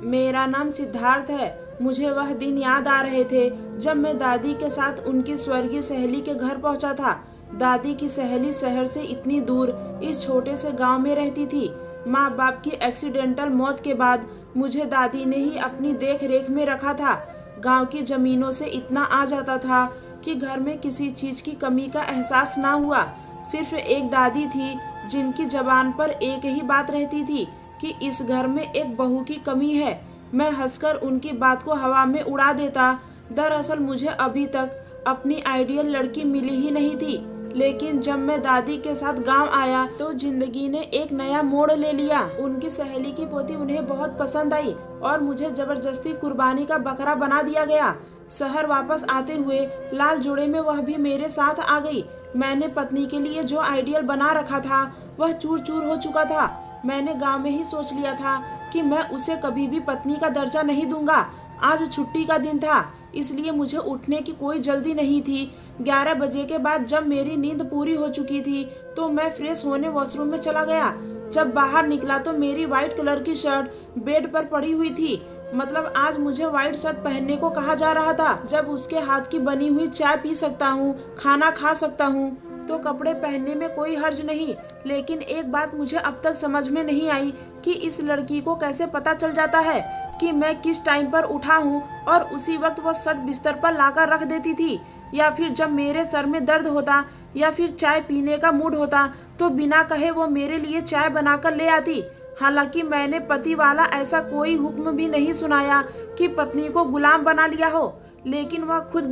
मेरा नाम सिद्धार्थ है। मुझे वह दिन याद आ रहे थे जब मैं दादी के साथ उनकी स्वर्गीय सहेली के घर पहुंचा था। दादी की सहेली शहर से इतनी दूर इस छोटे से गांव में रहती थी। माँ बाप की एक्सीडेंटल मौत के बाद मुझे दादी ने ही अपनी देख रेख में रखा था। गांव की जमीनों से इतना आ जाता था कि घर में किसी चीज की कमी का एहसास ना हुआ। सिर्फ एक दादी थी जिनकी जबान पर एक ही बात रहती थी कि इस घर में एक बहू की कमी है। मैं हंसकर उनकी बात को हवा में उड़ा देता। दरअसल मुझे अभी तक अपनी आइडियल लड़की मिली ही नहीं थी, लेकिन जब मैं दादी के साथ गांव आया तो जिंदगी ने एक नया मोड़ ले लिया। उनकी सहेली की पोती उन्हें बहुत पसंद आई और मुझे जबरदस्ती कुर्बानी का बकरा बना दिया गया। शहर वापस आते हुए लाल जोड़े में वह भी मेरे साथ आ गई। मैंने पत्नी के लिए जो आइडियल बना रखा था वह चूर चूर हो चुका था। मैंने गांव में ही सोच लिया था कि मैं उसे कभी भी पत्नी का दर्जा नहीं दूंगा। आज छुट्टी का दिन था, इसलिए मुझे उठने की कोई जल्दी नहीं थी। 11 बजे के बाद जब मेरी नींद पूरी हो चुकी थी तो मैं फ्रेश होने वॉशरूम में चला गया। जब बाहर निकला तो मेरी व्हाइट कलर की शर्ट बेड पर पड़ी हुई थी। मतलब आज मुझे व्हाइट शर्ट पहनने को कहा जा रहा था। जब उसके हाथ की बनी हुई चाय पी सकता हूँ, खाना खा सकता हूँ, तो कपड़े पहनने में कोई हर्ज नहीं। लेकिन एक बात मुझे अब तक समझ में नहीं आई कि इस लड़की को कैसे पता चल जाता है कि मैं किस टाइम पर उठा हूँ और उसी वक्त वो शर्ट बिस्तर पर लाकर रख देती थी। या फिर जब मेरे सर में दर्द होता या फिर चाय पीने का मूड होता तो बिना कहे वो मेरे लिए चाय बनाकर ले आती। हालांकि मैंने पति वाला ऐसा कोई हुक्म भी नहीं सुनाया कि पत्नी को गुलाम बना लिया हो, लेकिन वह खुद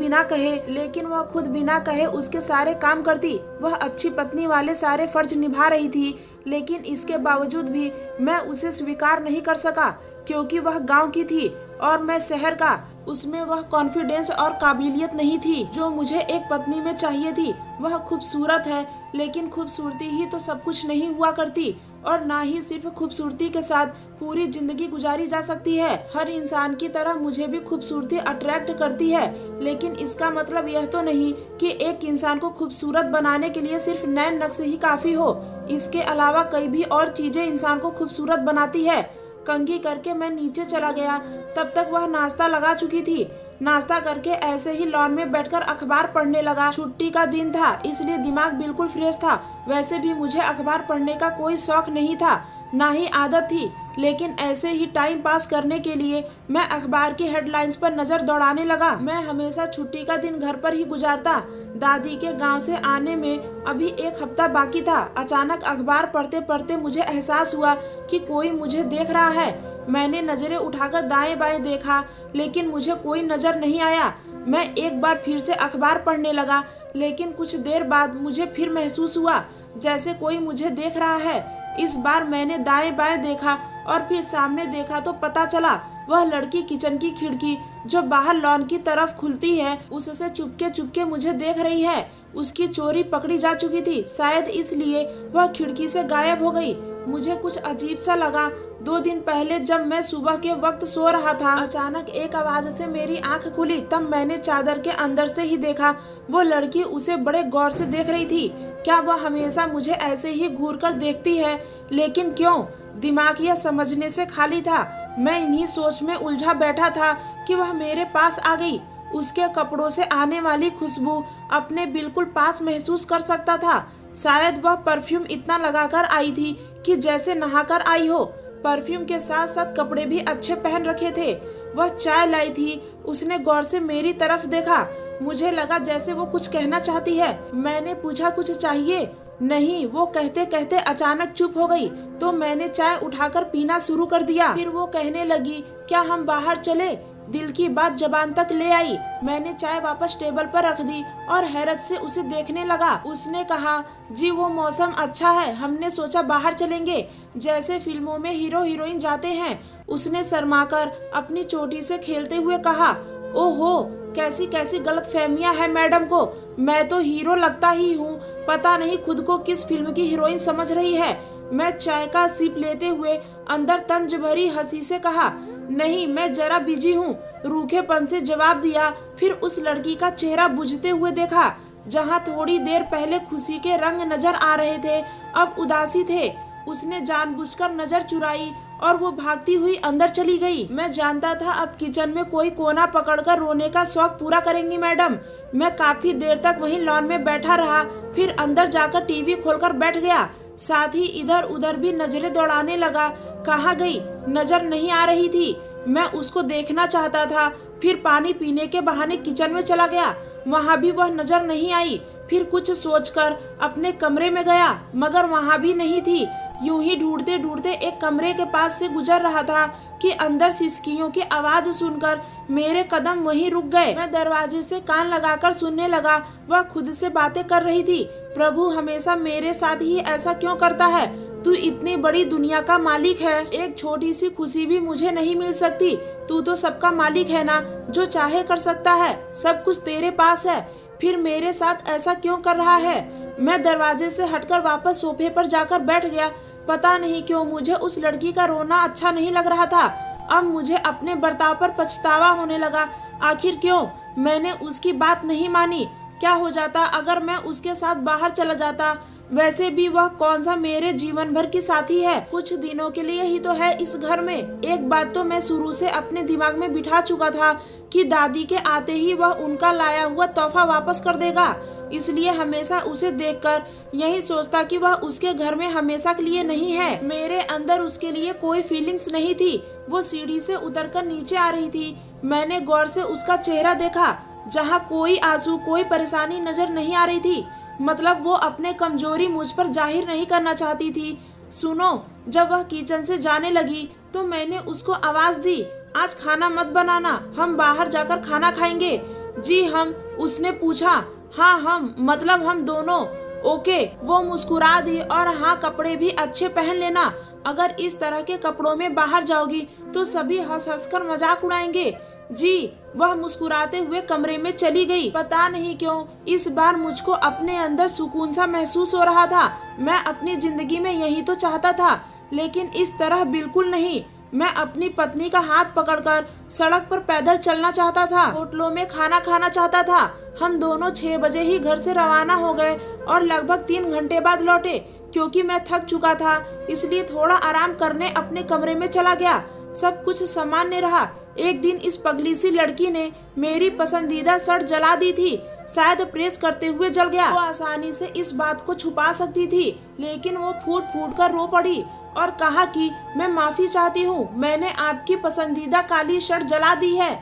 बिना कहे उसके सारे काम करती। वह अच्छी पत्नी वाले सारे फर्ज निभा रही थी, लेकिन इसके बावजूद भी मैं उसे स्वीकार नहीं कर सका क्योंकि वह गांव की थी और मैं शहर का। उसमें वह कॉन्फिडेंस और काबिलियत नहीं थी जो मुझे एक पत्नी में चाहिए थी। वह खूबसूरत है, लेकिन खूबसूरती ही तो सब कुछ नहीं हुआ करती और ना ही सिर्फ खूबसूरती के साथ पूरी जिंदगी गुजारी जा सकती है। हर इंसान की तरह मुझे भी खूबसूरती अट्रैक्ट करती है, लेकिन इसका मतलब यह तो नहीं कि एक इंसान को खूबसूरत बनाने के लिए सिर्फ नैन नक्श ही काफी हो। इसके अलावा कई भी और चीजें इंसान को खूबसूरत बनाती है। कंघी करके मैं नीचे चला गया, तब तक वह नाश्ता लगा चुकी थी। नाश्ता करके ऐसे ही लॉन में बैठकर अखबार पढ़ने लगा। छुट्टी का दिन था, इसलिए दिमाग बिल्कुल फ्रेश था। वैसे भी मुझे अखबार पढ़ने का कोई शौक नहीं था, ना ही आदत थी, लेकिन ऐसे ही टाइम पास करने के लिए मैं अखबार की हेडलाइंस पर नजर दौड़ाने लगा। मैं हमेशा छुट्टी का दिन घर पर ही गुजारता। दादी के गांव से आने में अभी 1 हफ्ता बाकी था। अचानक अखबार पढ़ते पढ़ते मुझे एहसास हुआ कि कोई मुझे देख रहा है। मैंने नजरें उठाकर दाएं बाएं देखा, लेकिन मुझे कोई नजर नहीं आया। मैं एक बार फिर से अखबार पढ़ने लगा, लेकिन कुछ देर बाद मुझे फिर महसूस हुआ जैसे कोई मुझे देख रहा है। इस बार मैंने दाएं बाएं देखा और फिर सामने देखा तो पता चला वह लड़की किचन की खिड़की जो बाहर लॉन की तरफ खुलती है उससे चुपके चुपके मुझे देख रही है। उसकी चोरी पकड़ी जा चुकी थी, शायद इसलिए वह खिड़की से गायब हो गई। मुझे कुछ अजीब सा लगा। 2 दिन पहले जब मैं सुबह के वक्त सो रहा था, अचानक एक आवाज से मेरी आंख खुली। तब मैंने चादर के अंदर से ही देखा वो लड़की उसे बड़े गौर से देख रही थी। क्या वह हमेशा मुझे ऐसे ही घूर कर देखती है? लेकिन क्यों? दिमाग यह समझने से खाली था। मैं इन्हीं सोच में उलझा बैठा था कि वह मेरे पास आ गई। उसके कपड़ों से आने वाली खुशबू अपने बिल्कुल पास महसूस कर सकता था। शायद वह परफ्यूम इतना लगाकर आई थी कि जैसे नहाकर आई हो। परफ्यूम के साथ साथ कपड़े भी अच्छे पहन रखे थे। वह चाय लाई थी। उसने गौर से मेरी तरफ देखा। मुझे लगा जैसे वो कुछ कहना चाहती है। मैंने पूछा, कुछ चाहिए? नहीं, वो कहते कहते अचानक चुप हो गई। तो मैंने चाय उठाकर पीना शुरू कर दिया। फिर वो कहने लगी, क्या हम बाहर चले? दिल की बात जबान तक ले आई। मैंने चाय वापस टेबल पर रख दी और हैरत से उसे देखने लगा। उसने कहा, जी वो मौसम अच्छा है, हमने सोचा बाहर चलेंगे, जैसे फिल्मों में हीरो हीरोइन जाते हैं। उसने शर्माकर अपनी चोटी से खेलते हुए कहा, ओहो, कैसी कैसी गलतफहमियां हैं मैडम को। मैं तो हीरो लगता ही हूँ, पता नहीं खुद को किस फिल्म की हीरोइन समझ रही है। मैं चाय का सिप लेते हुए अंदर तंज भरी हंसी से कहा, नहीं, मैं जरा बिजी हूँ, रूखेपन से जवाब दिया। फिर उस लड़की का चेहरा बुझते हुए देखा। जहाँ थोड़ी देर पहले खुशी के रंग नजर आ रहे थे, अब उदासी थे। उसने जानबूझकर नजर चुराई और वो भागती हुई अंदर चली गई। मैं जानता था अब किचन में कोई कोना पकड़कर रोने का शौक पूरा करेंगी मैडम। मैं काफी देर तक वहीं लॉन में बैठा रहा, फिर अंदर जाकर टीवी खोलकर बैठ गया। साथ ही इधर उधर भी नजरें दौड़ाने लगा। कहाँ गई नजर नहीं आ रही थी। मैं उसको देखना चाहता था। फिर पानी पीने के बहाने किचन में चला गया, वहाँ भी वह नजर नहीं आई। फिर कुछ सोचकर अपने कमरे में गया, मगर वहाँ भी नहीं थी। यूं ही ढूंढते ढूंढते एक कमरे के पास से गुजर रहा था कि अंदर सिसकियों की आवाज सुनकर मेरे कदम वहीं रुक गए। मैं दरवाजे से कान लगाकर सुनने लगा। वह खुद से बातें कर रही थी। प्रभु हमेशा मेरे साथ ही ऐसा क्यों करता है? तू इतनी बड़ी दुनिया का मालिक है, एक छोटी सी खुशी भी मुझे नहीं मिल सकती। तू तो सबका मालिक है ना, जो चाहे कर सकता है, सब कुछ तेरे पास है, फिर मेरे साथ ऐसा क्यों कर रहा है? मैं दरवाजे से हटकर वापस सोफे पर जाकर बैठ गया। पता नहीं क्यों मुझे उस लड़की का रोना अच्छा नहीं लग रहा था। अब मुझे अपने बर्ताव पर पछतावा होने लगा। आखिर क्यों मैंने उसकी बात नहीं मानी? क्या हो जाता अगर मैं उसके साथ बाहर चला जाता? वैसे भी वह कौन सा मेरे जीवन भर की साथी है, कुछ दिनों के लिए ही तो है इस घर में। एक बात तो मैं शुरू से अपने दिमाग में बिठा चुका था कि दादी के आते ही वह उनका लाया हुआ तोहफा वापस कर देगा। इसलिए हमेशा उसे देखकर यही सोचता कि वह उसके घर में हमेशा के लिए नहीं है। मेरे अंदर उसके लिए कोई फीलिंग्स नहीं थी। वो सीढ़ी से उतरकर नीचे आ रही थी। मैंने गौर से उसका चेहरा देखा, जहाँ कोई आंसू कोई परेशानी नजर नहीं आ रही थी। मतलब वो अपने कमजोरी मुझ पर जाहिर नहीं करना चाहती थी। सुनो, जब वह किचन से जाने लगी तो मैंने उसको आवाज दी, आज खाना मत बनाना, हम बाहर जाकर खाना खाएंगे। जी हम, उसने पूछा। हाँ हम, मतलब हम दोनों। ओके, वो मुस्कुरा दी और हाँ कपड़े भी अच्छे पहन लेना, अगर इस तरह के कपड़ों में बाहर जाओगी तो सभी हंस हंस कर मजाक उड़ाएंगे। जी, वह मुस्कुराते हुए कमरे में चली गई। पता नहीं क्यों इस बार मुझको अपने अंदर सुकून सा महसूस हो रहा था। मैं अपनी जिंदगी में यही तो चाहता था, लेकिन इस तरह बिल्कुल नहीं। मैं अपनी पत्नी का हाथ पकड़कर सड़क पर पैदल चलना चाहता था, होटलों में खाना खाना चाहता था। हम दोनों 6 बजे ही घर से रवाना हो गए और लगभग 3 घंटे बाद लौटे। क्योंकि मैं थक चुका था इसलिए थोड़ा आराम करने अपने कमरे में चला गया। सब कुछ सामान्य रहा। एक दिन इस पगली सी लड़की ने मेरी पसंदीदा शर्ट जला दी थी। शायद प्रेस करते हुए जल गया। वो आसानी से इस बात को छुपा सकती थी, लेकिन वो फूट फूट कर रो पड़ी और कहा कि मैं माफी चाहती हूँ, मैंने आपकी पसंदीदा काली शर्ट जला दी है।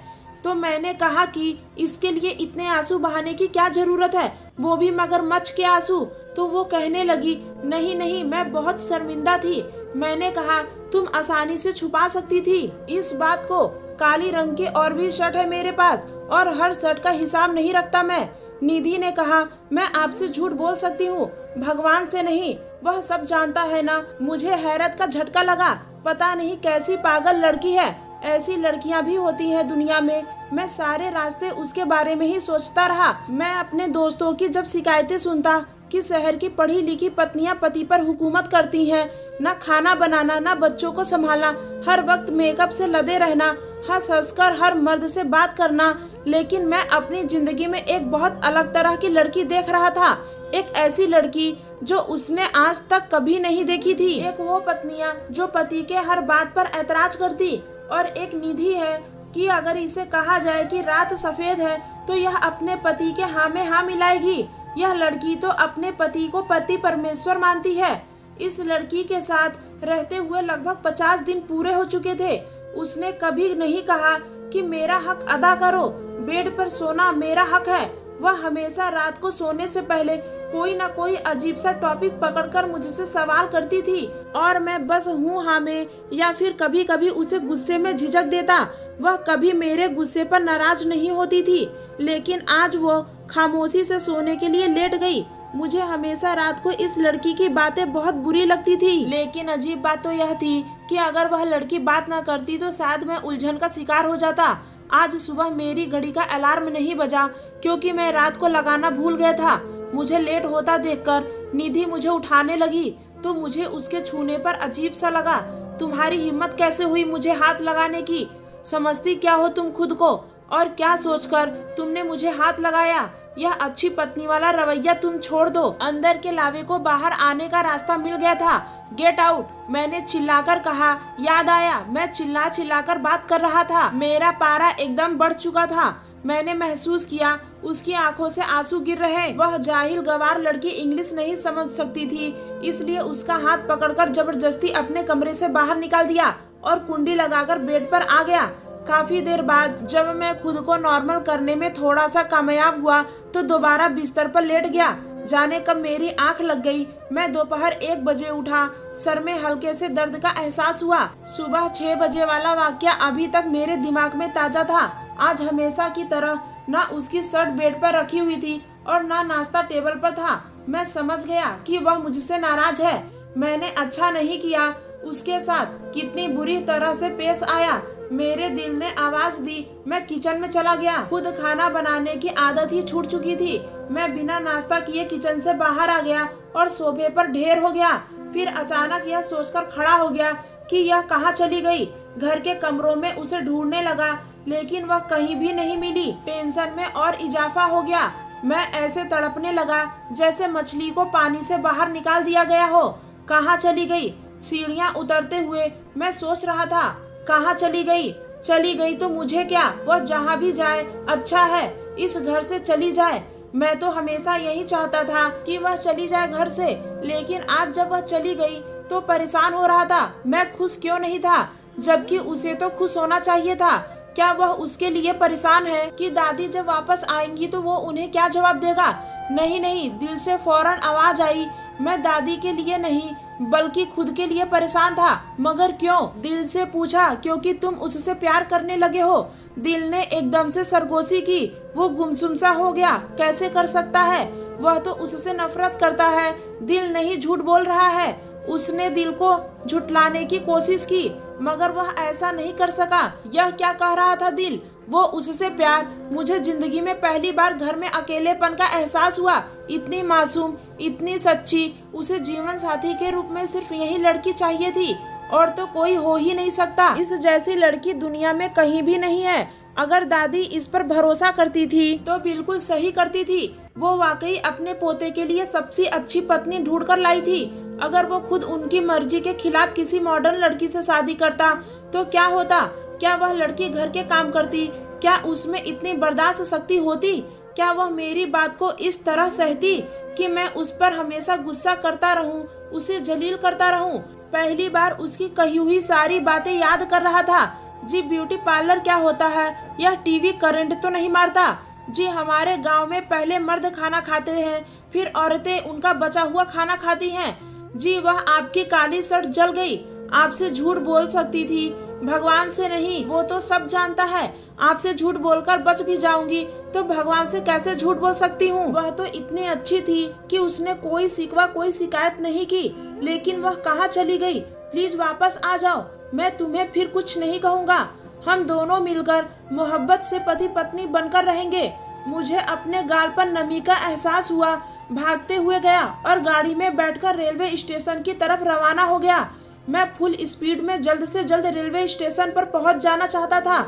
तो मैंने कहा कि इसके लिए इतने आंसू बहाने की क्या जरूरत है, वो भी मगरमच्छ के आंसू। तो वो कहने लगी, नहीं नहीं, मैं बहुत शर्मिंदा थी। मैंने कहा, तुम आसानी से छुपा सकती थी इस बात को। काली रंग की और भी शर्ट है मेरे पास और हर शर्ट का हिसाब नहीं रखता मैं। निधि ने कहा, मैं आपसे झूठ बोल सकती हूँ, भगवान से नहीं। वह सब जानता है ना। मुझे हैरत का झटका लगा। पता नहीं कैसी पागल लड़की है। ऐसी लड़कियां भी होती हैं दुनिया में। मैं सारे रास्ते उसके बारे में ही सोचता रहा। मैं अपने दोस्तों की जब शिकायतें सुनता कि शहर की पढ़ी लिखी पत्नियां पति पर हुकूमत करती हैं, न खाना बनाना न बच्चों को संभालना, हर वक्त मेकअप से लदे रहना, हंस हंस कर हर मर्द से बात करना, लेकिन मैं अपनी जिंदगी में एक बहुत अलग तरह की लड़की देख रहा था। एक ऐसी लड़की जो उसने आज तक कभी नहीं देखी थी। एक वो पत्नियां जो पति के हर बात पर ऐतराज करती, और एक निधि है कि अगर इसे कहा जाए कि रात सफेद है तो यह अपने पति के हाँ में हाँ मिलाएगी। यह लड़की तो अपने पति को पति परमेश्वर मानती है। इस लड़की के साथ रहते हुए लगभग 50 दिन पूरे हो चुके थे। उसने कभी नहीं कहा कि मेरा हक अदा करो, बेड पर सोना मेरा हक है। वह हमेशा रात को सोने से पहले कोई ना कोई अजीब सा टॉपिक पकड़कर मुझसे सवाल करती थी और मैं बस हूँ हाँ में या फिर कभी कभी उसे गुस्से में झिझक देता। वह कभी मेरे गुस्से पर नाराज नहीं होती थी, लेकिन आज वो खामोशी से सोने के लिए लेट गई। मुझे हमेशा रात को इस लड़की की बातें बहुत बुरी लगती थी, लेकिन अजीब बात तो यह थी कि अगर वह लड़की बात ना करती तो शायद मैं उलझन का शिकार हो जाता। आज सुबह मेरी घड़ी का अलार्म नहीं बजा क्योंकि मैं रात को लगाना भूल गया था। मुझे लेट होता देखकर निधि मुझे उठाने लगी तो मुझे उसके छूने पर अजीब सा लगा। तुम्हारी हिम्मत कैसे हुई मुझे हाथ लगाने की? समझती क्या हो तुम खुद को? और क्या सोचकर तुमने मुझे हाथ लगाया? यह अच्छी पत्नी वाला रवैया तुम छोड़ दो। अंदर के लावे को बाहर आने का रास्ता मिल गया था। गेट आउट, मैंने चिल्लाकर कहा। याद आया, मैं चिल्ला चिल्लाकर बात कर रहा था। मेरा पारा एकदम बढ़ चुका था। मैंने महसूस किया उसकी आंखों से आंसू गिर रहे। वह जाहिल गवार लड़की इंग्लिश नहीं समझ सकती थी, इसलिए उसका हाथ पकड़कर जबरदस्ती अपने कमरे से बाहर निकाल दिया और कुंडी लगाकर बेड पर आ गया। काफी देर बाद जब मैं खुद को नॉर्मल करने में थोड़ा सा कामयाब हुआ तो दोबारा बिस्तर पर लेट गया। जाने कब मेरी आंख लग गई। मैं दोपहर 1 बजे उठा। सर में हल्के से दर्द का एहसास हुआ। सुबह 6 बजे वाला वाकया अभी तक मेरे दिमाग में ताजा था। आज हमेशा की तरह ना उसकी शर्ट बेड पर रखी हुई थी और ना नाश्ता टेबल पर था। मैं समझ गया कि वह मुझसे नाराज है। मैंने अच्छा नहीं किया, उसके साथ कितनी बुरी तरह से पेश आया। मेरे दिल ने आवाज दी। मैं किचन में चला गया। खुद खाना बनाने की आदत ही छूट चुकी थी। मैं बिना नाश्ता किए किचन से बाहर आ गया और सोफे पर ढेर हो गया। फिर अचानक यह सोचकर खड़ा हो गया कि यह कहाँ चली गई। घर के कमरों में उसे ढूंढने लगा, लेकिन वह कहीं भी नहीं मिली। टेंशन में और इजाफा हो गया। मैं ऐसे तड़पने लगा जैसे मछली को पानी से बाहर निकाल दिया गया हो। कहाँ चली गई? सीढ़ियाँ उतरते हुए मैं सोच रहा था, कहाँ चली गई? चली गई तो मुझे क्या, वह जहाँ भी जाए अच्छा है, इस घर से चली जाए। मैं तो हमेशा यही चाहता था कि वह चली जाए घर से, लेकिन आज जब वह चली गई तो परेशान हो रहा था। मैं खुश क्यों नहीं था, जबकि उसे तो खुश होना चाहिए था। क्या वह उसके लिए परेशान है कि दादी जब वापस आएंगी तो वो उन्हें क्या जवाब देगा? नहीं नहीं, दिल से फौरन आवाज आई। मैं दादी के लिए नहीं बल्कि खुद के लिए परेशान था। मगर क्यों? दिल से पूछा, क्योंकि तुम उससे प्यार करने लगे हो। दिल ने एकदम से सरगोशी की। वो गुमसुम सा हो गया। कैसे कर सकता है? वह तो उससे नफरत करता है। दिल नहीं झूठ बोल रहा है। उसने दिल को झुटलाने की कोशिश की, मगर वह ऐसा नहीं कर सका। यह क्या कह रहा था दिल? वो उससे प्यार। मुझे जिंदगी में पहली बार घर में अकेलेपन का एहसास हुआ। इतनी मासूम, इतनी सच्ची। उसे जीवन साथी के रूप में सिर्फ यही लड़की चाहिए थी, और तो कोई हो ही नहीं सकता। इस जैसी लड़की दुनिया में कहीं भी नहीं है। अगर दादी इस पर भरोसा करती थी तो बिल्कुल सही करती थी। वो वाकई अपने पोते के लिए सबसे अच्छी पत्नी ढूंढ कर लाई थी। अगर वो खुद उनकी मर्जी के खिलाफ किसी मॉडर्न लड़की से शादी करता तो क्या होता? क्या वह लड़की घर के काम करती? क्या उसमें इतनी बर्दाश्त शक्ति होती? क्या वह मेरी बात को इस तरह सहती कि मैं उस पर हमेशा गुस्सा करता रहूं, उसे जलील करता रहूं? पहली बार उसकी कही हुई सारी बातें याद कर रहा था। जी, ब्यूटी पार्लर क्या होता है? यह टीवी करंट तो नहीं मारता? जी, हमारे गांव में पहले मर्द खाना खाते हैं, फिर औरतें उनका बचा हुआ खाना खाती हैं। जी, वह आपकी काली शर्ट जल गई। आपसे झूठ बोल सकती थी, भगवान से नहीं। वो तो सब जानता है। आपसे झूठ बोलकर बच भी जाऊंगी तो भगवान से कैसे झूठ बोल सकती हूँ? वह तो इतनी अच्छी थी कि उसने कोई शिकवा, कोई शिकायत नहीं की। लेकिन वह कहाँ चली गई? प्लीज वापस आ जाओ। मैं तुम्हें फिर कुछ नहीं कहूँगा। हम दोनों मिलकर मोहब्बत से पति पत्नी बनकर रहेंगे। मुझे अपने गाल पर नमी का एहसास हुआ। भागते हुए गया और गाड़ी में बैठकर रेलवे स्टेशन की तरफ रवाना हो गया। मैं फुल स्पीड में जल्द से जल्द रेलवे स्टेशन पर पहुंच जाना चाहता था।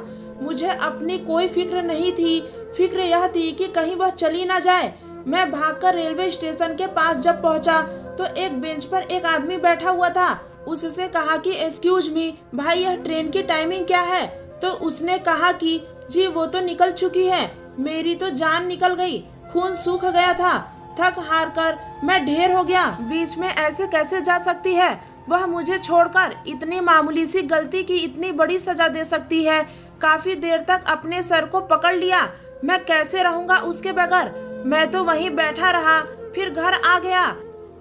मुझे अपनी कोई फिक्र नहीं थी। फिक्र यह थी कि कहीं वह चली ना जाए। मैं भागकर रेलवे स्टेशन के पास जब पहुंचा तो एक बेंच पर एक आदमी बैठा हुआ था। उससे कहा कि एक्सक्यूज मी भाई, यह ट्रेन की टाइमिंग क्या है? तो उसने कहा कि जी वो तो निकल चुकी है। मेरी तो जान निकल गई। खून सूख गया था। थक हार कर मैं ढेर हो गया। बीच में ऐसे कैसे जा सकती है? वह मुझे छोड़कर इतनी मामूली सी गलती की इतनी बड़ी सजा दे सकती है। काफी देर तक अपने सर को पकड़ लिया। मैं कैसे रहूंगा उसके बगैर? मैं तो वहीं बैठा रहा। फिर घर आ गया।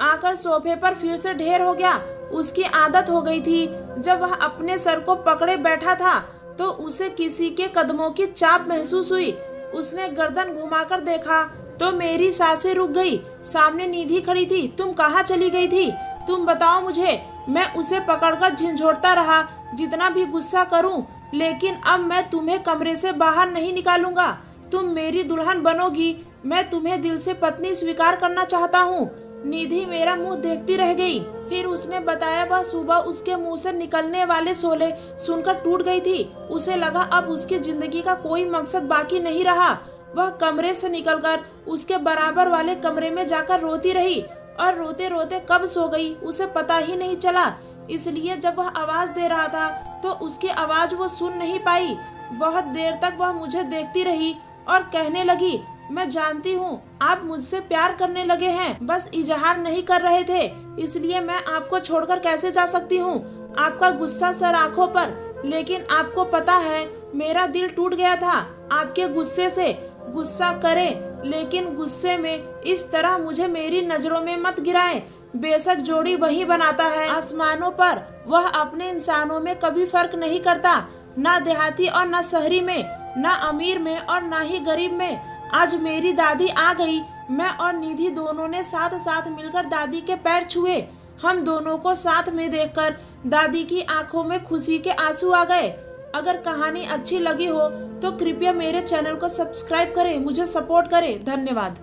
आकर सोफे पर फिर से ढेर हो गया। उसकी आदत हो गई थी, जब वह अपने सर को पकड़े बैठा था तो उसे किसी के कदमों की चाप महसूस हुई। उसने गर्दन घुमाकर देखा तो मेरी सांसें रुक गई। सामने निधि खड़ी थी। तुम कहाँ चली गई थी? तुम बताओ मुझे। मैं उसे पकड़कर झिंझोड़ता रहा, जितना भी गुस्सा करूं, लेकिन अब मैं तुम्हें कमरे से बाहर नहीं निकालूंगा। तुम मेरी दुल्हन बनोगी। मैं तुम्हें दिल से पत्नी स्वीकार करना चाहता हूँ। निधि मेरा मुंह देखती रह गई। फिर उसने बताया वह सुबह उसके मुंह से निकलने वाले शोले सुनकर टूट गई थी। उसे लगा अब उसकी जिंदगी का कोई मकसद बाकी नहीं रहा। वह कमरे से निकलकर उसके बराबर वाले कमरे में जाकर रोती रही और रोते रोते कब सो गई उसे पता ही नहीं चला। इसलिए जब वह आवाज दे रहा था तो उसकी आवाज वो सुन नहीं पाई। बहुत देर तक वह मुझे देखती रही और कहने लगी, मैं जानती हूँ आप मुझसे प्यार करने लगे हैं, बस इजहार नहीं कर रहे थे, इसलिए मैं आपको छोड़कर कैसे जा सकती हूँ। आपका गुस्सा सर आंखों पर, लेकिन आपको पता है मेरा दिल टूट गया था आपके गुस्से से। गुस्सा करें लेकिन गुस्से में इस तरह मुझे मेरी नजरों में मत गिराएं। बेशक जोड़ी वही बनाता है आसमानों पर, वह अपने इंसानों में कभी फर्क नहीं करता, ना देहाती और ना शहरी में, ना अमीर में और ना ही गरीब में। आज मेरी दादी आ गई, मैं और निधि दोनों ने साथ साथ मिलकर दादी के पैर छुए। हम दोनों को साथ में देखकर दादी की आंखों में खुशी के आंसू आ गए। अगर कहानी अच्छी लगी हो तो कृपया मेरे चैनल को सब्सक्राइब करें, मुझे सपोर्ट करें। धन्यवाद।